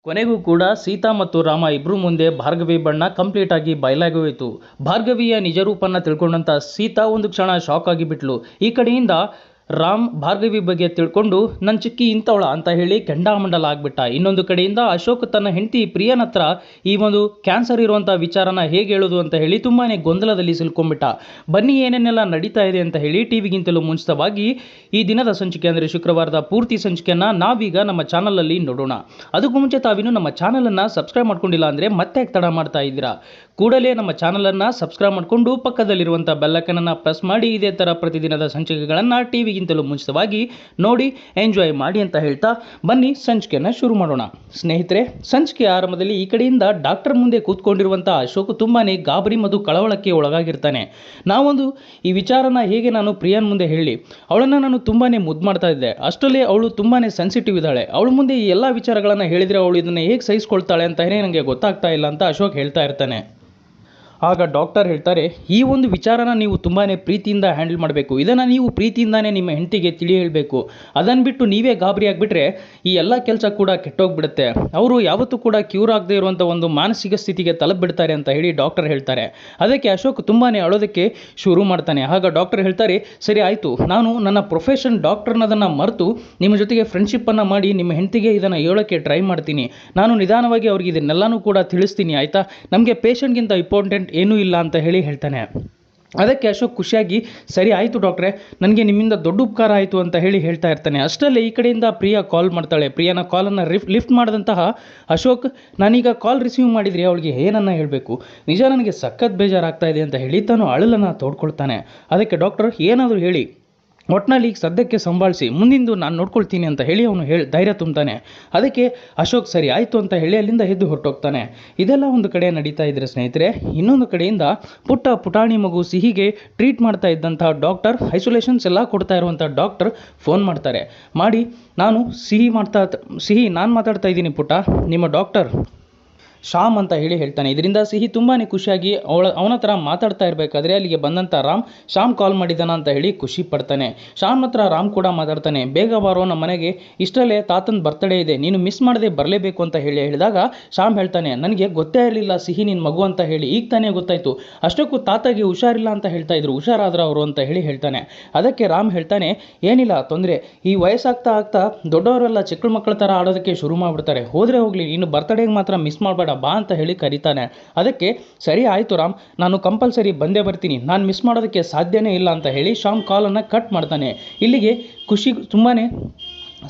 ಕೊನೆಗೂ ಕೂಡ ಸೀತಾ ಮತ್ತು ರಾಮ ಇಬ್ಬರು ಮುಂದೆ ಭಾರ್ಗವಿ ಬಣ್ಣ ಕಂಪ್ಲೀಟ್ ಆಗಿ ಬಯಲಾಗೋಯಿತು. ಭಾರ್ಗವಿಯ ನಿಜರೂಪನ್ನ ತಿಳ್ಕೊಂಡಂತ ಸೀತಾ ಒಂದು ಕ್ಷಣ ಶಾಕ್ ಆಗಿಬಿಟ್ಲು. ಈ ಕಡೆಯಿಂದ ರಾಮ್ ಭಾರ್ಗವಿ ಬಗ್ಗೆ ತಿಳ್ಕೊಂಡು ನನ್ನ ಚಿಕ್ಕಿ ಇಂಥವಳ ಅಂತ ಹೇಳಿ ಕೆಂಡಾಮಂಡಲ ಆಗ್ಬಿಟ್ಟ. ಇನ್ನೊಂದು ಕಡೆಯಿಂದ ಅಶೋಕ್ ತನ್ನ ಹೆಂಡತಿ ಪ್ರಿಯನ ಹತ್ರ ಈ ಒಂದು ಕ್ಯಾನ್ಸರ್ ಇರುವಂಥ ವಿಚಾರನ ಹೇಗೆ ಹೇಳೋದು ಅಂತ ಹೇಳಿ ತುಂಬಾನೇ ಗೊಂದಲದಲ್ಲಿ ಸಿಲ್ಕೊಂಡ್ಬಿಟ್ಟ. ಬನ್ನಿ ಏನೇನೆಲ್ಲ ನಡೀತಾ ಇದೆ ಅಂತ ಹೇಳಿ ಟಿವಿಗಿಂತಲೂ ಮುಂಚಿತವಾಗಿ ಈ ದಿನದ ಸಂಚಿಕೆ ಅಂದರೆ ಶುಕ್ರವಾರದ ಪೂರ್ತಿ ಸಂಚಿಕೆಯನ್ನು ನಾವೀಗ ನಮ್ಮ ಚಾನಲಲ್ಲಿ ನೋಡೋಣ. ಅದಕ್ಕೂ ಮುಂಚೆ ತಾವಿನ್ನು ನಮ್ಮ ಚಾನಲನ್ನು ಸಬ್ಸ್ಕ್ರೈಬ್ ಮಾಡ್ಕೊಂಡಿಲ್ಲ ಅಂದರೆ ಮತ್ತೆ ತಡ ಮಾಡ್ತಾ ಇದ್ದೀರಾ. ಕೂಡಲೇ ನಮ್ಮ ಚಾನಲನ್ನು ಸಬ್ಸ್ಕ್ರೈಬ್ ಮಾಡಿಕೊಂಡು ಪಕ್ಕದಲ್ಲಿರುವಂಥ ಬೆಲ್ಲೈಕನನ್ನು ಪ್ರೆಸ್ ಮಾಡಿ ಇದೇ ಥರ ಪ್ರತಿದಿನದ ಸಂಚಿಕೆಗಳನ್ನು ಟಿವಿಗಿಂತಲೂ ಮುಂಚಿತವಾಗಿ ನೋಡಿ ಎಂಜಾಯ್ ಮಾಡಿ ಅಂತ ಹೇಳ್ತಾ ಬನ್ನಿ ಸಂಚಿಕೆಯನ್ನು ಶುರು ಮಾಡೋಣ. ಸ್ನೇಹಿತರೆ, ಸಂಚಿಕೆಯ ಆರಂಭದಲ್ಲಿ ಈ ಕಡೆಯಿಂದ ಡಾಕ್ಟರ್ ಮುಂದೆ ಕೂತ್ಕೊಂಡಿರುವಂಥ ಅಶೋಕ್ ತುಂಬಾನೇ ಗಾಬರಿ ಮತ್ತು ಕಳವಳಕ್ಕೆ ಒಳಗಾಗಿರ್ತಾನೆ. ನಾವೊಂದು ಈ ವಿಚಾರನ ಹೇಗೆ ನಾನು ಪ್ರಿಯನ್ ಮುಂದೆ ಹೇಳಿ, ಅವಳನ್ನು ನಾನು ತುಂಬಾನೇ ಮುದ್ದು ಮಾಡ್ತಾ ಇದ್ದೆ, ಅಷ್ಟರಲ್ಲಿ ಅವಳು ತುಂಬಾನೇ ಸೆನ್ಸಿಟಿವ್ ಇದ್ದಾಳೆ, ಅವಳ ಮುಂದೆ ಈ ಎಲ್ಲ ವಿಚಾರಗಳನ್ನು ಹೇಳಿದರೆ ಅವಳು ಇದನ್ನು ಹೇಗೆ ಸಹಿಸ್ಕೊಳ್ತಾಳೆ ಅಂತ ನನಗೆ ಗೊತ್ತಾಗ್ತಾ ಇಲ್ಲ ಅಂತ ಅಶೋಕ್ ಹೇಳ್ತಾ ಇರ್ತಾನೆ. ಆಗ ಡಾಕ್ಟರ್ ಹೇಳ್ತಾರೆ, ಈ ಒಂದು ವಿಚಾರನ ನೀವು ತುಂಬಾ ಪ್ರೀತಿಯಿಂದ ಹ್ಯಾಂಡಲ್ ಮಾಡಬೇಕು, ಇದನ್ನು ನೀವು ಪ್ರೀತಿಯಿಂದಾನೇ ನಿಮ್ಮ ಹೆಂಡತಿಗೆ ತಿಳಿ ಹೇಳಬೇಕು. ಅದನ್ನು ಬಿಟ್ಟು ನೀವೇ ಗಾಬರಿ ಆಗಿಬಿಟ್ರೆ ಈ ಎಲ್ಲ ಕೆಲಸ ಕೂಡ ಕೆಟ್ಟೋಗ್ಬಿಡುತ್ತೆ, ಅವರು ಯಾವತ್ತೂ ಕೂಡ ಕ್ಯೂರ್ ಆಗದೆ ಇರುವಂಥ ಒಂದು ಮಾನಸಿಕ ಸ್ಥಿತಿಗೆ ತಲುಪಿಬಿಡ್ತಾರೆ ಅಂತ ಹೇಳಿ ಡಾಕ್ಟರ್ ಹೇಳ್ತಾರೆ. ಅದಕ್ಕೆ ಅಶೋಕ್ ತುಂಬಾ ಅಳೋದಕ್ಕೆ ಶುರು ಮಾಡ್ತಾನೆ. ಆಗ ಡಾಕ್ಟರ್ ಹೇಳ್ತಾರೆ, ಸರಿ ಆಯಿತು, ನಾನು ನನ್ನ ಪ್ರೊಫೆಷನ್ ಡಾಕ್ಟರ್ನದನ್ನು ಮರೆತು ನಿಮ್ಮ ಜೊತೆಗೆ ಫ್ರೆಂಡ್ಶಿಪ್ಪನ್ನು ಮಾಡಿ ನಿಮ್ಮ ಹೆಂಡತಿಗೆ ಇದನ್ನು ಹೇಳೋಕ್ಕೆ ಟ್ರೈ ಮಾಡ್ತೀನಿ, ನಾನು ನಿಧಾನವಾಗಿ ಅವ್ರಿಗೆ ಇದನ್ನೆಲ್ಲನೂ ಕೂಡ ತಿಳಿಸ್ತೀನಿ, ಆಯಿತಾ, ನಮಗೆ ಪೇಷಂಟ್ಗಿಂತ ಇಂಪಾರ್ಟೆಂಟ್ ಏನೂ ಇಲ್ಲ ಅಂತ ಹೇಳಿ ಹೇಳ್ತಾನೆ. ಅದಕ್ಕೆ ಅಶೋಕ್ ಖುಷಿಯಾಗಿ ಸರಿ ಆಯಿತು ಡಾಕ್ಟ್ರೆ, ನನಗೆ ನಿಮ್ಮಿಂದ ದೊಡ್ಡ ಉಪಕಾರ ಆಯಿತು ಅಂತ ಹೇಳಿ ಹೇಳ್ತಾ ಇರ್ತಾನೆ. ಅಷ್ಟರಲ್ಲೇ ಈ ಕಡೆಯಿಂದ ಪ್ರಿಯಾ ಕಾಲ್ ಮಾಡ್ತಾಳೆ. ಪ್ರಿಯಾನ ಕಾಲನ್ನು ಲಿಫ್ಟ್ ಮಾಡಿದಂತಹ ಅಶೋಕ್, ನಾನೀಗ ಕಾಲ್ ರಿಸೀವ್ ಮಾಡಿದರೆ ಅವಳಿಗೆ ಏನನ್ನ ಹೇಳಬೇಕು, ನಿಜ ನನಗೆ ಸಖತ್ ಬೇಜಾರಾಗ್ತಾ ಇದೆ ಅಂತ ಹೇಳಿ ತಾನು ಅಳಲನ್ನು ತೋಡ್ಕೊಳ್ತಾನೆ. ಅದಕ್ಕೆ ಡಾಕ್ಟರ್ ಏನಾದರೂ ಹೇಳಿ, ಒಟ್ಟಿನಲ್ಲಿ ಈಗ ಸದ್ಯಕ್ಕೆ ಸಂಭಾಳಿಸಿ, ಮುಂದಿಂದು ನಾನು ನೋಡ್ಕೊಳ್ತೀನಿ ಅಂತ ಹೇಳಿ ಅವನು ಧೈರ್ಯ ತುಂಬ್ತಾನೆ. ಅದಕ್ಕೆ ಅಶೋಕ್ ಸರಿ ಆಯಿತು ಅಂತ ಹೇಳಿ ಅಲ್ಲಿಂದ ಎದ್ದು ಹೊರಟೋಗ್ತಾನೆ. ಇದೆಲ್ಲ ಒಂದು ಕಡೆ ನಡೀತಾ ಇದ್ರೆ ಸ್ನೇಹಿತರೆ, ಇನ್ನೊಂದು ಕಡೆಯಿಂದ ಪುಟಾಣಿ ಮಗು ಸಿಹಿಗೆ ಟ್ರೀಟ್ ಮಾಡ್ತಾ ಇದ್ದಂತಹ ಡಾಕ್ಟರ್, ಐಸೋಲೇಷನ್ಸ್ ಎಲ್ಲ ಕೊಡ್ತಾ ಇರುವಂಥ ಡಾಕ್ಟರ್ ಫೋನ್ ಮಾಡ್ತಾರೆ. ಮಾಡಿ, ಸಿಹಿ ನಾನು ಮಾತಾಡ್ತಾ ಇದ್ದೀನಿ ಪುಟ್ಟ, ನಿಮ್ಮ ಡಾಕ್ಟರ್ ಶ್ಯಾಮ್ ಅಂತ ಹೇಳಿ ಹೇಳ್ತಾನೆ. ಇದರಿಂದ ಸಿಹಿ ತುಂಬಾ ಖುಷಿಯಾಗಿ ಅವನ ಹತ್ರ ಮಾತಾಡ್ತಾ ಇರಬೇಕಾದ್ರೆ ಅಲ್ಲಿಗೆ ಬಂದಂಥ ರಾಮ್, ಶ್ಯಾಮ್ ಕಾಲ್ ಮಾಡಿದ್ದಾನ ಅಂತ ಹೇಳಿ ಖುಷಿ ಪಡ್ತಾನೆ. ಶ್ಯಾಮ್ ಹತ್ರ ರಾಮ್ ಕೂಡ ಮಾತಾಡ್ತಾನೆ, ಬೇಗ ಬಾರೋ, ನಮ್ಮ ಮನೆಗೆ ಇಷ್ಟರಲ್ಲೇ ತಾತನ ಬರ್ತ್ಡೇ ಇದೆ, ನೀನು ಮಿಸ್ ಮಾಡದೆ ಬರಲೇಬೇಕು ಅಂತ ಹೇಳಿದಾಗ ಶ್ಯಾಮ್ ಹೇಳ್ತಾನೆ, ನನಗೆ ಗೊತ್ತೇ ಇರಲಿಲ್ಲ ಸಿಹಿ ನಿನ್ನ ಮಗು ಅಂತ ಹೇಳಿ, ಈಗ ತಾನೇ ಗೊತ್ತಾಯಿತು, ಅಷ್ಟಕ್ಕೂ ತಾತಗೆ ಹುಷಾರಿಲ್ಲ ಅಂತ ಹೇಳ್ತಾ ಇದ್ರು, ಹುಷಾರಾದ್ರ ಅವರು ಅಂತ ಹೇಳಿ ಹೇಳ್ತಾನೆ. ಅದಕ್ಕೆ ರಾಮ್ ಹೇಳ್ತಾನೆ, ಏನಿಲ್ಲ ತೊಂದರೆ, ಈ ವಯಸ್ಸಾಗ್ತಾ ಆಗ್ತಾ ದೊಡ್ಡವರೆಲ್ಲ ಚಿಕ್ಕ ಮಕ್ಕಳ ಥರ ಆಡೋದಕ್ಕೆ ಶುರು ಮಾಡಿಬಿಡ್ತಾರೆ, ಹೋದರೆ ಹೋಗಲಿ, ನೀನು ಬರ್ತ್ಡೇಗೆ ಮಾತ್ರ ಮಿಸ್ ಮಾಡಬೇಡ ಬಾ ಅಂತ ಹೇಳಿ ಕರೀತಾನೆ. ಅದಕ್ಕೆ ಸರಿ ಆಯಿತು ರಾಮ್, ನಾನು ಕಂಪಲ್ಸರಿ ಬಂದೇ ಬರ್ತೀನಿ, ನಾನು ಮಿಸ್ ಮಾಡೋದಕ್ಕೆ ಸಾಧ್ಯನೇ ಇಲ್ಲ ಅಂತ ಹೇಳಿ ಶ್ಯಾಮ್ ಕಾಲನ್ನು ಕಟ್ ಮಾಡ್ತಾನೆ. ಇಲ್ಲಿಗೆ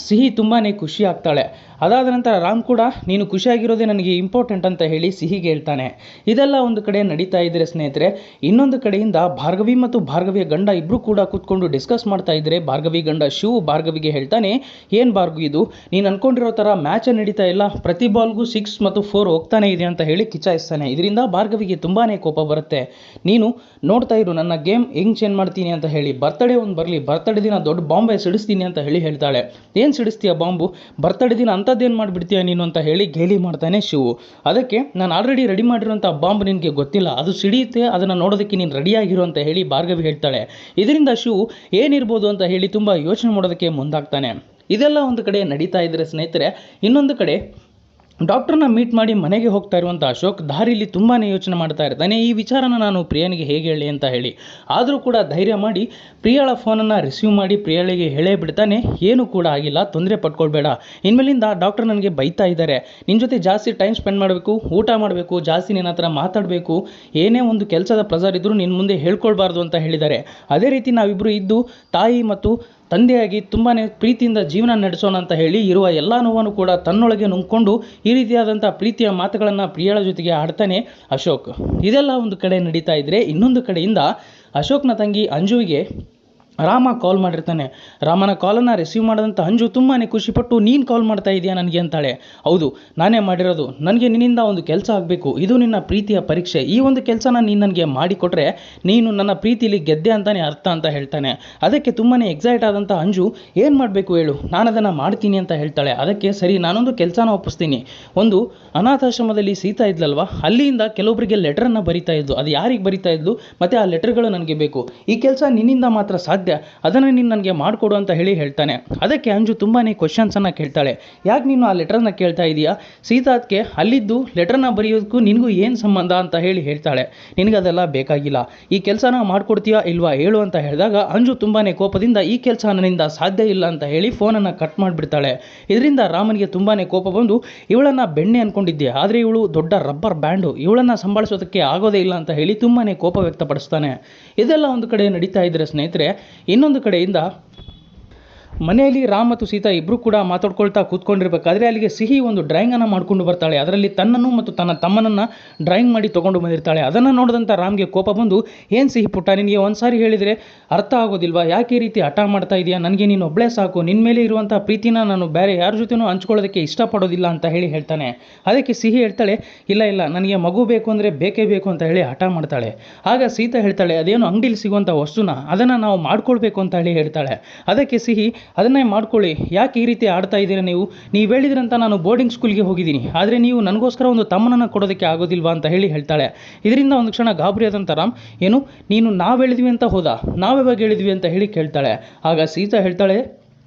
ಸಿಹಿ ತುಂಬಾ ಖುಷಿ ಆಗ್ತಾಳೆ. ಅದಾದ ನಂತರ ರಾಮ್ ಕೂಡ ನೀನು ಖುಷಿಯಾಗಿರೋದೇ ನನಗೆ ಇಂಪಾರ್ಟೆಂಟ್ ಅಂತ ಹೇಳಿ ಸಿಹಿಗೆ ಹೇಳ್ತಾನೆ. ಇದೆಲ್ಲ ಒಂದು ಕಡೆ ನಡೀತಾ ಇದ್ರೆ ಸ್ನೇಹಿತರೆ, ಇನ್ನೊಂದು ಕಡೆಯಿಂದ ಭಾರ್ಗವಿ ಮತ್ತು ಭಾರ್ಗವಿಯ ಗಂಡ ಇಬ್ಬರು ಕೂಡ ಕೂತ್ಕೊಂಡು ಡಿಸ್ಕಸ್ ಮಾಡ್ತಾ ಇದ್ರೆ, ಭಾರ್ಗವಿ ಗಂಡ ಶಿವ್ ಭಾರ್ಗವಿಗೆ ಹೇಳ್ತಾನೆ, ಏನು ಭಾರ್ಗವಿ ಇದು, ನೀನು ಅನ್ಕೊಂಡಿರೋ ಥರ ಮ್ಯಾಚ್ ನಡೀತಾ ಇಲ್ಲ, ಪ್ರತಿ ಬಾಲ್ಗೂ 6 ಮತ್ತು 4 ಹೋಗ್ತಾನೆ ಇದೆ ಅಂತ ಹೇಳಿ ಕಿಚಾಯಿಸ್ತಾನೆ. ಇದರಿಂದ ಭಾರ್ಗವಿಗೆ ತುಂಬಾ ಕೋಪ ಬರುತ್ತೆ. ನೀನು ನೋಡ್ತಾ ಇರು ನನ್ನ ಗೇಮ್ ಹೆಂಗೆ ಚೇಂಜ್ ಮಾಡ್ತೀನಿ ಅಂತ ಹೇಳಿ, ಬರ್ತಡೇ ಒಂದು ಬರಲಿ, ಬರ್ತಡೇ ದಿನ ದೊಡ್ಡ ಬಾಂಬೆ ಸಿಡಿಸ್ತೀನಿ ಅಂತ ಹೇಳಿ ಹೇಳ್ತಾಳೆ. ಏನು ಸಿಡಿಸ್ತೀಯ ಬಾಂಬು, ಬರ್ತಡೇ ದಿನ ಅಂಥದ್ದೇನು ಮಾಡಿಬಿಡ್ತೀಯ ನೀನು ಅಂತ ಹೇಳಿ ಗೇಲಿ ಮಾಡ್ತಾನೆ ಶಿವು. ಅದಕ್ಕೆ ನಾನು ಆಲ್ರೆಡಿ ರೆಡಿ ಮಾಡಿರೋಂಥ ಬಾಂಬ್ ನಿನಗೆ ಗೊತ್ತಿಲ್ಲ, ಅದು ಸಿಡಿಯುತ್ತೆ, ಅದನ್ನು ನೋಡೋದಕ್ಕೆ ನೀನು ರೆಡಿಯಾಗಿರೋ ಅಂತ ಹೇಳಿ ಭಾರ್ಗವಿ ಹೇಳ್ತಾಳೆ. ಇದರಿಂದ ಶಿವು ಏನಿರ್ಬೋದು ಅಂತ ಹೇಳಿ ತುಂಬ ಯೋಚನೆ ಮಾಡೋದಕ್ಕೆ ಮುಂದಾಗ್ತಾನೆ. ಇದೆಲ್ಲ ಒಂದು ಕಡೆ ನಡೀತಾ ಇದ್ರೆ ಸ್ನೇಹಿತರೆ, ಇನ್ನೊಂದು ಕಡೆ ಡಾಕ್ಟರ್ನ ಮೀಟ್ ಮಾಡಿ ಮನೆಗೆ ಹೋಗ್ತಾ ಇರುವಂಥ ಅಶೋಕ್ ದಾರಿಲಿ ತುಂಬಾ ಯೋಚನೆ ಮಾಡ್ತಾ ಇರ್ತಾನೆ, ಈ ವಿಚಾರನ ನಾನು ಪ್ರಿಯನಿಗೆ ಹೇಗೆ ಹೇಳಿ ಅಂತ ಹೇಳಿ. ಆದರೂ ಕೂಡ ಧೈರ್ಯ ಮಾಡಿ ಪ್ರಿಯಾಳ ಫೋನನ್ನು ರಿಸೀವ್ ಮಾಡಿ ಪ್ರಿಯಾಳಿಗೆ ಹೇಳೇ ಬಿಡ್ತಾನೆ, ಏನೂ ಕೂಡ ಆಗಿಲ್ಲ, ತೊಂದರೆ ಪಡ್ಕೊಳ್ಬೇಡ, ಇನ್ಮೇಲಿಂದ ಡಾಕ್ಟರ್ ನನಗೆ ಬೈತಾ ಇದ್ದಾರೆ, ನಿನ್ನ ಜೊತೆ ಜಾಸ್ತಿ ಟೈಮ್ ಸ್ಪೆಂಡ್ ಮಾಡಬೇಕು, ಊಟ ಮಾಡಬೇಕು, ಜಾಸ್ತಿ ನಿನ್ನ ಹತ್ರ ಮಾತಾಡಬೇಕು, ಏನೇ ಒಂದು ಕೆಲಸದ ಪ್ರೆಸರ್ ಇದ್ದರೂ ನಿನ್ನ ಮುಂದೆ ಹೇಳ್ಕೊಳ್ಬಾರ್ದು ಅಂತ ಹೇಳಿದ್ದಾರೆ. ಅದೇ ರೀತಿ ನಾವಿಬ್ಬರು ಇದ್ದು ತಾಯಿ ಮತ್ತು ತಂದೆಯಾಗಿ ತುಂಬಾ ಪ್ರೀತಿಯಿಂದ ಜೀವನ ನಡೆಸೋಣ ಅಂತ ಹೇಳಿ ಇರುವ ಎಲ್ಲ ನೋವನ್ನು ಕೂಡ ತನ್ನೊಳಗೆ ನುಂಗ್ಕೊಂಡು ಈ ರೀತಿಯಾದಂಥ ಪ್ರೀತಿಯ ಮಾತುಗಳನ್ನು ಪ್ರಿಯಳ ಜೊತೆಗೆ ಆಡ್ತಾನೆ ಅಶೋಕ್. ಇದೆಲ್ಲ ಒಂದು ಕಡೆ ನಡೀತಾ ಇದ್ರೆ, ಇನ್ನೊಂದು ಕಡೆಯಿಂದ ಅಶೋಕ್ನ ತಂಗಿ ಅಂಜುವಿಗೆ ರಾಮ ಕಾಲ್ ಮಾಡಿರ್ತಾನೆ. ರಾಮನ ಕಾಲನ್ನು ರಿಸೀವ್ ಮಾಡಿದಂಥ ಅಂಜು ತುಂಬಾ ಖುಷಿಪಟ್ಟು, ನೀನು ಕಾಲ್ ಮಾಡ್ತಾ ಇದೆಯಾ ನನಗೆ ಅಂತಾಳೆ. ಹೌದು, ನಾನೇ ಮಾಡಿರೋದು, ನನಗೆ ನಿನ್ನಿಂದ ಒಂದು ಕೆಲಸ ಆಗಬೇಕು, ಇದು ನಿನ್ನ ಪ್ರೀತಿಯ ಪರೀಕ್ಷೆ, ಈ ಒಂದು ಕೆಲಸನ ನೀನು ನನಗೆ ಮಾಡಿಕೊಟ್ರೆ ನೀನು ನನ್ನ ಪ್ರೀತಿಲಿ ಗೆದ್ದೆ ಅಂತಾನೆ ಅರ್ಥ ಅಂತ ಹೇಳ್ತಾನೆ. ಅದಕ್ಕೆ ತುಂಬಾ ಎಕ್ಸೈಟ್ ಆದಂಥ ಅಂಜು, ಏನು ಮಾಡಬೇಕು ಹೇಳು, ನಾನು ಅದನ್ನು ಮಾಡ್ತೀನಿ ಅಂತ ಹೇಳ್ತಾಳೆ. ಅದಕ್ಕೆ ಸರಿ, ನಾನೊಂದು ಕೆಲಸನ ಒಪ್ಪಿಸ್ತೀನಿ, ಒಂದು ಅನಾಥಾಶ್ರಮದಲ್ಲಿ ಸೀತಾ ಇದ್ಲಲ್ವ, ಅಲ್ಲಿಂದ ಕೆಲವೊಬ್ಬರಿಗೆ ಲೆಟರನ್ನು ಬರಿತಾ ಇದ್ಲು, ಅದು ಯಾರಿಗೆ ಬರಿತಾ ಇದ್ಲು ಮತ್ತು ಆ ಲೆಟರ್ಗಳು ನನಗೆ ಬೇಕು, ಈ ಕೆಲಸ ನಿನ್ನಿಂದ ಮಾತ್ರ ಸಾಧ್ಯ, ಮಾಡಿದ್ದೆ ಅದನ್ನು ನೀನು ನನಗೆ ಮಾಡಿಕೊಡು ಅಂತ ಹೇಳಿ ಹೇಳ್ತಾನೆ. ಅದಕ್ಕೆ ಅಂಜು ತುಂಬಾ ಕ್ವಶನ್ಸನ್ನು ಕೇಳ್ತಾಳೆ. ಯಾಕೆ ನೀನು ಆ ಲೆಟರ್ನ ಕೇಳ್ತಾ ಇದೀಯಾ? ಸೀತಾ ಅದಕ್ಕೆ ಅಲ್ಲಿದ್ದು ಲೆಟರ್ನ ಬರೆಯೋದಕ್ಕೂ ನಿನಗೂ ಏನು ಸಂಬಂಧ ಅಂತ ಹೇಳಿ ಹೇಳ್ತಾಳೆ. ನಿನಗದೆಲ್ಲ ಬೇಕಾಗಿಲ್ಲ, ಈ ಕೆಲಸನ ಮಾಡ್ಕೊಡ್ತೀಯಾ ಇಲ್ವಾ ಹೇಳು ಅಂತ ಹೇಳಿದಾಗ ಅಂಜು ತುಂಬಾ ಕೋಪದಿಂದ ಈ ಕೆಲಸ ನನ್ನಿಂದ ಸಾಧ್ಯ ಇಲ್ಲ ಅಂತ ಹೇಳಿ ಫೋನನ್ನು ಕಟ್ ಮಾಡಿಬಿಡ್ತಾಳೆ. ಇದರಿಂದ ರಾಮನಿಗೆ ತುಂಬಾ ಕೋಪ ಬಂದು ಇವಳನ್ನು ಬೆಣ್ಣೆ ಅನ್ಕೊಂಡಿದ್ದೆ, ಆದರೆ ಇವಳು ದೊಡ್ಡ ರಬ್ಬರ್ ಬ್ಯಾಂಡು, ಇವಳನ್ನು ಸಂಭಾಳಿಸೋದಕ್ಕೆ ಆಗೋದೇ ಇಲ್ಲ ಅಂತ ಹೇಳಿ ತುಂಬಾ ಕೋಪ ವ್ಯಕ್ತಪಡಿಸ್ತಾನೆ. ಇದೆಲ್ಲ ಒಂದು ಕಡೆ ನಡೀತಾ ಇದ್ದರೆ ಸ್ನೇಹಿತರೆ, ಇನ್ನೊಂದು ಕಡೆಯಿಂದ ಮನೆಯಲ್ಲಿ ರಾಮ್ ಮತ್ತು ಸೀತಾ ಇಬ್ಬರು ಕೂಡ ಮಾತಾಡ್ಕೊಳ್ತಾ ಕೂತ್ಕೊಂಡಿರ್ಬೇಕಾದ್ರೆ ಅಲ್ಲಿಗೆ ಸಿಹಿ ಒಂದು ಡ್ರಾಯಿಂಗನ್ನು ಮಾಡ್ಕೊಂಡು ಬರ್ತಾಳೆ. ಅದರಲ್ಲಿ ತನ್ನನ್ನು ಮತ್ತು ತನ್ನ ತಮ್ಮನನ್ನು ಡ್ರಾಯಿಂಗ್ ಮಾಡಿ ತೊಗೊಂಡು ಬಂದಿರ್ತಾಳೆ. ಅದನ್ನು ನೋಡಿದಂಥ ರಾಮ್ಗೆ ಕೋಪ ಬಂದು, ಏನು ಸಿಹಿ ಪುಟ್ಟ, ನಿನಗೆ ಒಂದು ಸಾರಿ ಹೇಳಿದರೆ ಅರ್ಥ ಆಗೋದಿಲ್ವಾ? ಯಾಕೆ ಈ ರೀತಿ ಹಠ ಮಾಡ್ತಾ ಇದೆಯಾ? ನನಗೆ ನೀನು ಒಬ್ಬಳೇ ಸಾಕು, ನಿನ್ನ ಮೇಲೆ ಇರುವಂಥ ಪ್ರೀತಿನ ನಾನು ಬೇರೆ ಯಾರ ಜೊತೆನೂ ಹಂಚ್ಕೊಳ್ಳೋದಕ್ಕೆ ಇಷ್ಟಪಡೋದಿಲ್ಲ ಅಂತ ಹೇಳಿ ಹೇಳ್ತಾನೆ. ಅದಕ್ಕೆ ಸಿಹಿ ಹೇಳ್ತಾಳೆ, ಇಲ್ಲ ಇಲ್ಲ, ನನಗೆ ಮಗು ಬೇಕು ಅಂದರೆ ಬೇಕೇ ಬೇಕು ಅಂತ ಹೇಳಿ ಹಠ ಮಾಡ್ತಾಳೆ. ಆಗ ಸೀತಾ ಹೇಳ್ತಾಳೆ, ಅದೇನು ಅಂಗಡಿಲಿ ಸಿಗುವಂಥ ವಸ್ತುನ ಅದನ್ನು ನಾವು ಮಾಡ್ಕೊಳ್ಬೇಕು ಅಂತ ಹೇಳಿ ಹೇಳ್ತಾಳೆ. ಅದಕ್ಕೆ ಸಿಹಿ, ಅದನ್ನೇ ಮಾಡ್ಕೊಳ್ಳಿ, ಯಾಕೆ ಈ ರೀತಿ ಆಡ್ತಾ ಇದ್ದೀರಾ ನೀವು ಹೇಳಿದ್ರಂತ ನಾನು ಬೋರ್ಡಿಂಗ್ ಸ್ಕೂಲ್ಗೆ ಹೋಗಿದ್ದೀನಿ, ಆದರೆ ನೀವು ನನಗೋಸ್ಕರ ಒಂದು ತಮ್ಮನನ್ನು ಕೊಡೋದಕ್ಕೆ ಆಗೋದಿಲ್ವಾ ಅಂತ ಹೇಳಿ ಹೇಳ್ತಾಳೆ. ಇದರಿಂದ ಒಂದು ಕ್ಷಣ ಗಾಬರಿಯಾದಂಥ ರಾಮ್, ಏನು ನೀನು ನಾವು ಹೇಳಿದ್ವಿ ಅಂತ ಹೋದಾ, ನಾವ್ಯಾವಾಗ ಹೇಳಿದ್ವಿ ಅಂತ ಹೇಳಿ ಕೇಳ್ತಾಳೆ. ಆಗ ಸೀತಾ ಹೇಳ್ತಾಳೆ,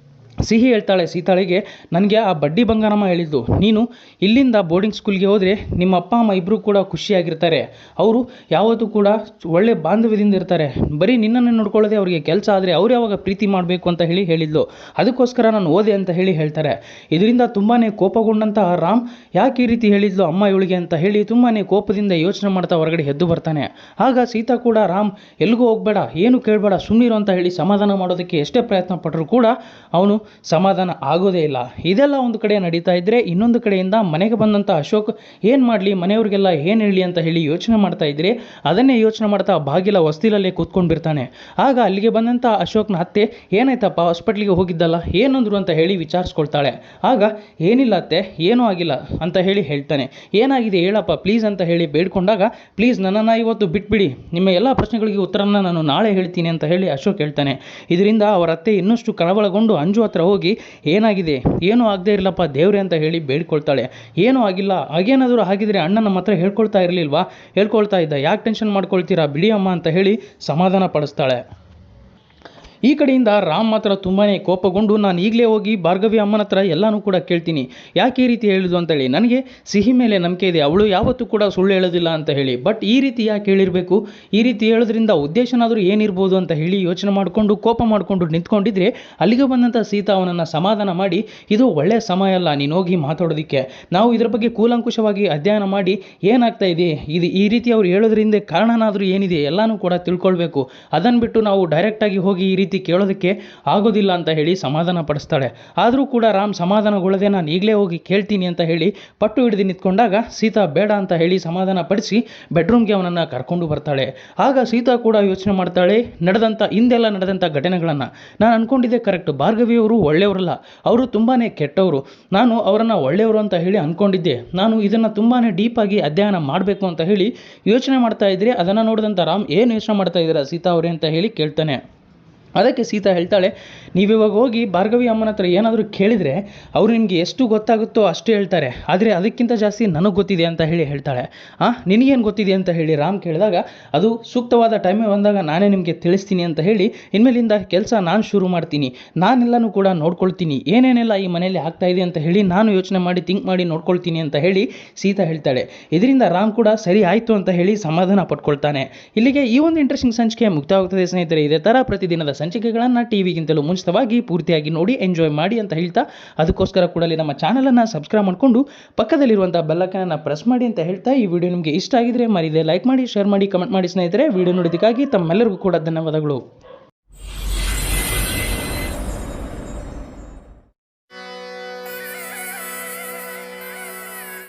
ಸಿಹಿ ಹೇಳ್ತಾಳೆ ಸೀತಾಳಿಗೆ, ನನಗೆ ಆ ಬಡ್ಡಿ ಬಂಗಾರಮ್ಮ ಹೇಳಿದ್ದು, ನೀನು ಇಲ್ಲಿಂದ ಬೋರ್ಡಿಂಗ್ ಸ್ಕೂಲ್ಗೆ ಹೋದರೆ ನಿಮ್ಮ ಅಪ್ಪ ಅಮ್ಮ ಇಬ್ಬರು ಕೂಡ ಖುಷಿಯಾಗಿರ್ತಾರೆ, ಅವರು ಯಾವತ್ತೂ ಕೂಡ ಒಳ್ಳೆ ಬಾಂಧವ್ಯದಿಂದ ಇರ್ತಾರೆ, ಬರೀ ನಿನ್ನನ್ನು ನೋಡ್ಕೊಳ್ಳೋದೇ ಅವರಿಗೆ ಕೆಲಸ, ಆದರೆ ಅವ್ರು ಯಾವಾಗ ಪ್ರೀತಿ ಮಾಡಬೇಕು ಅಂತ ಹೇಳಿ ಹೇಳಿದ್ಲು, ಅದಕ್ಕೋಸ್ಕರ ನಾನು ಓದೆ ಅಂತ ಹೇಳಿ ಹೇಳ್ತಾರೆ. ಇದರಿಂದ ತುಂಬಾ ಕೋಪಗೊಂಡಂತಹ ರಾಮ್, ಯಾಕೆ ಈ ರೀತಿ ಹೇಳಿದ್ಲು ಅಮ್ಮ ಇವಳಿಗೆ ಅಂತ ಹೇಳಿ ತುಂಬಾ ಕೋಪದಿಂದ ಯೋಚನೆ ಮಾಡ್ತಾ ಹೊರಗಡೆ ಎದ್ದು ಬರ್ತಾನೆ. ಆಗ ಸೀತಾ ಕೂಡ, ರಾಮ್ ಎಲ್ಲಿಗೂ ಹೋಗಬೇಡ, ಏನು ಕೇಳಬೇಡ, ಸುಮ್ಮನಿರು ಅಂತ ಹೇಳಿ ಸಮಾಧಾನ ಮಾಡೋದಕ್ಕೆ ಎಷ್ಟೇ ಪ್ರಯತ್ನ ಪಟ್ಟರೂ ಕೂಡ ಅವನು ಸಮಾಧಾನ ಆಗೋದೇ ಇಲ್ಲ. ಇದೆಲ್ಲ ಒಂದು ಕಡೆ ನಡೀತಾ ಇದ್ರೆ, ಇನ್ನೊಂದು ಕಡೆಯಿಂದ ಮನೆಗೆ ಬಂದಂಥ ಅಶೋಕ್ ಏನು ಮಾಡಲಿ, ಮನೆಯವ್ರಿಗೆಲ್ಲ ಏನು ಹೇಳಿ ಅಂತ ಹೇಳಿ ಯೋಚನೆ ಮಾಡ್ತಾ ಇದ್ರೆ, ಅದನ್ನೇ ಯೋಚನೆ ಮಾಡ್ತಾ ಬಾಗಿಲ ಹೊಸ್ತಿಲಲ್ಲೇ ಕೂತ್ಕೊಂಡಿರ್ತಾನೆ. ಆಗ ಅಲ್ಲಿಗೆ ಬಂದಂಥ ಅಶೋಕ್ನ ಅತ್ತೆ, ಏನಾಯ್ತಪ್ಪ ಹಾಸ್ಪಿಟ್ಲಿಗೆ ಹೋಗಿದ್ದಲ್ಲ, ಏನಂದ್ರು ಅಂತ ಹೇಳಿ ವಿಚಾರಿಸ್ಕೊಳ್ತಾಳೆ. ಆಗ ಏನಿಲ್ಲ ಅತ್ತೆ, ಏನೂ ಆಗಿಲ್ಲ ಅಂತ ಹೇಳಿ ಹೇಳ್ತಾನೆ. ಏನಾಗಿದೆ ಹೇಳಪ್ಪ ಪ್ಲೀಸ್ ಅಂತ ಹೇಳಿ ಬೇಡ್ಕೊಂಡಾಗ, ಪ್ಲೀಸ್ ನನ್ನನ್ನು ಇವತ್ತು ಬಿಟ್ಬಿಡಿ, ನಿಮ್ಮ ಎಲ್ಲ ಪ್ರಶ್ನೆಗಳಿಗೆ ಉತ್ತರನ ನಾನು ನಾಳೆ ಹೇಳ್ತೀನಿ ಅಂತ ಹೇಳಿ ಅಶೋಕ್ ಹೇಳ್ತಾನೆ. ಇದರಿಂದ ಅವರ ಅತ್ತೆ ಇನ್ನಷ್ಟು ಕಳವಳಗೊಂಡು ಅಂಜು ಹತ್ರ ಹೋಗಿ, ಏನಾಗಿದೆ, ಏನೂ ಆಗದೆ ಇರಲಪ್ಪ ದೇವ್ರೆ ಅಂತ ಹೇಳಿ ಬೇಡ್ಕೊಳ್ತಾಳೆ. ಏನೂ ಆಗಿಲ್ಲ, ಹಾಗೇನಾದರೂ ಆಗಿದ್ರೆ ಅಣ್ಣ ನಮ್ಮ ಹತ್ರ ಹೇಳ್ಕೊಳ್ತಾ ಇರಲಿಲ್ವಾ, ಹೇಳ್ಕೊಳ್ತಾ ಇದ್ದ, ಯಾಕೆ ಟೆನ್ಷನ್ ಮಾಡ್ಕೊಳ್ತೀರಾ, ಬಿಡಿ ಅಮ್ಮ ಅಂತ ಹೇಳಿ ಸಮಾಧಾನ ಪಡಿಸ್ತಾಳೆ. ಈ ಕಡೆಯಿಂದ ರಾಮ್ ಮಾತ್ರ ತುಂಬಾ ಕೋಪಗೊಂಡು, ನಾನು ಈಗಲೇ ಹೋಗಿ ಭಾರ್ಗವಿ ಅಮ್ಮನ ಹತ್ರ ಎಲ್ಲನೂ ಕೂಡ ಕೇಳ್ತೀನಿ, ಯಾಕೆ ಈ ರೀತಿ ಹೇಳಿದ್ರು ಅಂತೇಳಿ, ನನಗೆ ಸಿಹಿ ಮೇಲೆ ನಂಬಿಕೆ ಇದೆ, ಅವಳು ಯಾವತ್ತೂ ಕೂಡ ಸುಳ್ಳು ಹೇಳೋದಿಲ್ಲ ಅಂತ ಹೇಳಿ, ಬಟ್ ಈ ರೀತಿ ಯಾಕೆ ಹೇಳಿರಬೇಕು, ಈ ರೀತಿ ಹೇಳೋದ್ರಿಂದ ಉದ್ದೇಶನಾದರೂ ಏನಿರ್ಬೋದು ಅಂತ ಹೇಳಿ ಯೋಚನೆ ಮಾಡಿಕೊಂಡು ಕೋಪ ಮಾಡಿಕೊಂಡು ನಿಂತ್ಕೊಂಡಿದ್ರೆ, ಅಲ್ಲಿಗೆ ಬಂದಂಥ ಸೀತಾ ಅವನನ್ನು ಸಮಾಧಾನ ಮಾಡಿ, ಇದು ಒಳ್ಳೆಯ ಸಮಯ ಅಲ್ಲ ನೀನು ಹೋಗಿ ಮಾತಾಡೋದಕ್ಕೆ, ನಾವು ಇದರ ಬಗ್ಗೆ ಕೂಲಂಕುಷವಾಗಿ ಅಧ್ಯಯನ ಮಾಡಿ ಏನಾಗ್ತಾ ಇದೆ, ಇದು ಈ ರೀತಿ ಅವ್ರು ಹೇಳೋದ್ರಿಂದ ಕಾರಣನಾದರೂ ಏನಿದೆ ಎಲ್ಲನೂ ಕೂಡ ತಿಳ್ಕೊಳ್ಬೇಕು, ಅದನ್ನು ಬಿಟ್ಟು ನಾವು ಡೈರೆಕ್ಟಾಗಿ ಹೋಗಿ ಈ ರೀತಿ ಕೇಳೋದಕ್ಕೆ ಆಗೋದಿಲ್ಲ ಅಂತ ಹೇಳಿ ಸಮಾಧಾನ ಪಡಿಸ್ತಾಳೆ. ಆದರೂ ಕೂಡ ರಾಮ್ ಸಮಾಧಾನಗೊಳ್ಳದೆ, ನಾನು ಈಗಲೇ ಹೋಗಿ ಕೇಳ್ತೀನಿ ಅಂತ ಹೇಳಿ ಪಟ್ಟು ಹಿಡಿದು ನಿಂತ್ಕೊಂಡಾಗ ಸೀತಾ ಬೇಡ ಅಂತ ಹೇಳಿ ಸಮಾಧಾನ ಪಡಿಸಿ ಬೆಡ್ರೂಮ್ಗೆ ಅವನನ್ನು ಕರ್ಕೊಂಡು ಬರ್ತಾಳೆ. ಆಗ ಸೀತಾ ಕೂಡ ಯೋಚನೆ ಮಾಡ್ತಾಳೆ, ಹಿಂದೆಲ್ಲ ನಡೆದಂಥ ಘಟನೆಗಳನ್ನು. ನಾನು ಅಂದ್ಕೊಂಡಿದ್ದೆ ಕರೆಕ್ಟ್, ಭಾರ್ಗವಿಯವರು ಒಳ್ಳೆಯವರಲ್ಲ, ಅವರು ತುಂಬಾ ಕೆಟ್ಟವರು, ನಾನು ಅವರನ್ನು ಒಳ್ಳೆಯವರು ಅಂತ ಹೇಳಿ ಅಂದ್ಕೊಂಡಿದ್ದೆ, ನಾನು ಇದನ್ನು ತುಂಬಾ ಡೀಪಾಗಿ ಅಧ್ಯಯನ ಮಾಡಬೇಕು ಅಂತ ಹೇಳಿ ಯೋಚನೆ ಮಾಡ್ತಾ ಇದ್ರೆ, ಅದನ್ನು ನೋಡಿದಂಥ ರಾಮ್, ಏನು ಯೋಚನೆ ಮಾಡ್ತಾ ಇದ್ದೀರಾ ಸೀತಾ ಅವರೇ ಅಂತ ಹೇಳಿ ಕೇಳ್ತಾನೆ. ಅದಕ್ಕೆ ಸೀತಾ ಹೇಳ್ತಾಳೆ, ನೀವಿವಾಗ ಹೋಗಿ ಭಾರ್ಗವಿ ಅಮ್ಮನ ಹತ್ರ ಏನಾದರೂ ಕೇಳಿದರೆ ಅವರು ನಿಮಗೆ ಎಷ್ಟು ಗೊತ್ತಾಗುತ್ತೋ ಅಷ್ಟು ಹೇಳ್ತಾರೆ, ಆದರೆ ಅದಕ್ಕಿಂತ ಜಾಸ್ತಿ ನನಗೆ ಗೊತ್ತಿದೆ ಅಂತ ಹೇಳಿ ಹೇಳ್ತಾಳೆ. ನಿನಗೇನು ಗೊತ್ತಿದೆ ಅಂತ ಹೇಳಿ ರಾಮ್ ಕೇಳಿದಾಗ, ಅದು ಸೂಕ್ತವಾದ ಟೈಮೇ ಬಂದಾಗ ನಾನೇ ನಿಮಗೆ ತಿಳಿಸ್ತೀನಿ ಅಂತ ಹೇಳಿ, ಇನ್ಮೇಲಿಂದ ಕೆಲಸ ನಾನು ಶುರು ಮಾಡ್ತೀನಿ, ನಾನೆಲ್ಲನೂ ಕೂಡ ನೋಡ್ಕೊಳ್ತೀನಿ, ಏನೇನೆಲ್ಲ ಈ ಮನೆಯಲ್ಲಿ ಆಗ್ತಾ ಇದೆ ಅಂತ ಹೇಳಿ ನಾನು ಯೋಚನೆ ಮಾಡಿ ಥಿಂಕ್ ಮಾಡಿ ನೋಡ್ಕೊಳ್ತೀನಿ ಅಂತ ಹೇಳಿ ಸೀತಾ ಹೇಳ್ತಾಳೆ. ಇದರಿಂದ ರಾಮ್ ಕೂಡ ಸರಿ ಆಯಿತು ಅಂತ ಹೇಳಿ ಸಮಾಧಾನ ಪಡ್ಕೊಳ್ತಾನೆ. ಇಲ್ಲಿಗೆ ಈ ಒಂದು ಇಂಟ್ರೆಸ್ಟಿಂಗ್ ಸಂಚಿಕೆ ಮುಕ್ತಾಯವಾಗುತ್ತದೆ ಸ್ನೇಹಿತರೆ. ಇದೇ ಥರ ಪ್ರತಿದಿನದ ಸಂಚಿಕೆಗಳನ್ನು ಟಿವಿಗಿಂತಲೂ ಮುಂಚಿತವಾಗಿ ಪೂರ್ತಿಯಾಗಿ ನೋಡಿ ಎಂಜಾಯ್ ಮಾಡಿ ಅಂತ ಹೇಳ್ತಾ, ಅದಕ್ಕೋಸ್ಕರ ಕೂಡಲೇ ನಮ್ಮ ಚಾನಲನ್ನು ಸಬ್ಸ್ಕ್ರೈಬ್ ಮಾಡಿಕೊಂಡು ಪಕ್ಕದಲ್ಲಿರುವಂಥ ಬೆಲ್ಲೈಕನನ್ನು ಪ್ರೆಸ್ ಮಾಡಿ ಅಂತ ಹೇಳ್ತಾ, ಈ ವಿಡಿಯೋ ನಿಮಗೆ ಇಷ್ಟ ಆಗಿದ್ರೆ ಮರಿದೇ ಲೈಕ್ ಮಾಡಿ, ಶೇರ್ ಮಾಡಿ, ಕಮೆಂಟ್ ಮಾಡಿ ಸ್ನೇಹಿತರೆ. ವಿಡಿಯೋ ನೋಡೋದಕ್ಕಾಗಿ ತಮ್ಮೆಲ್ಲರಿಗೂ ಕೂಡ ಧನ್ಯವಾದಗಳು.